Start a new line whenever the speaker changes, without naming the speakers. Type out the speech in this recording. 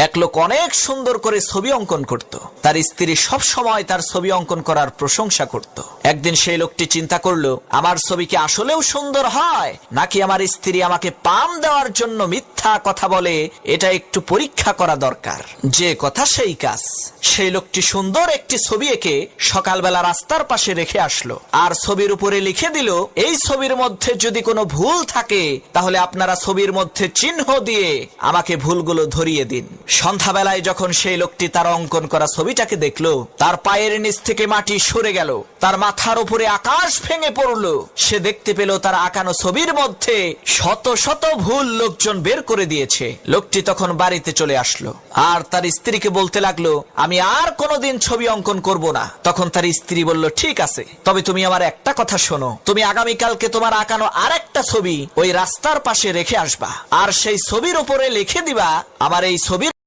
এক লোক অনেক সুন্দর করে ছবি অঙ্কন করত। তার স্ত্রী সব সময় তার ছবি অঙ্কন করার প্রশংসা করত। একদিন সেই লোকটি চিন্তা করলো, আমার ছবি কি আসলেও সুন্দর হয়, নাকি আমার স্ত্রী আমাকে পাম দেওয়ার জন্য মিথ্যা কথা বলে, এটা একটু পরীক্ষা করা দরকার। যে কথা সেই কাজ। সেই লোকটি সুন্দর একটি ছবি এঁকে সকালবেলা রাস্তার পাশে রেখে আসলো, আর ছবির উপরে লিখে দিল, এই ছবির মধ্যে যদি কোনো ভুল থাকে তাহলে আপনারা ছবির মধ্যে চিহ্ন দিয়ে আমাকে ভুলগুলো ধরিয়ে দিন। সন্ধ্যাবেলায় যখন সেই লোকটি তার অঙ্কন করা ছবিটাকে দেখলো, তার পায়ের নিচ থেকে মাটি সরে গেল, তার মাথার উপরে আকাশ ভেঙে পড়লো। সে দেখতে পেল তার আঁকানো ছবির মধ্যে শত শত ভুল লোকজন বের করে দিয়েছে। লোকটি তখন বাড়িতে চলে আসলো আর তার স্ত্রীকে বলতে লাগলো, আমি আর কোনোদিন ছবি অঙ্কন করব না। তখন তার স্ত্রী বলল, ঠিক আছে, তবে তুমি আমার একটা কথা শোনো, তুমি আগামীকালকে তোমার আঁকানো আরেকটা ছবি ওই রাস্তার পাশে রেখে আসবা, আর সেই ছবির উপরে লিখে দিবা, আমার এই ছবির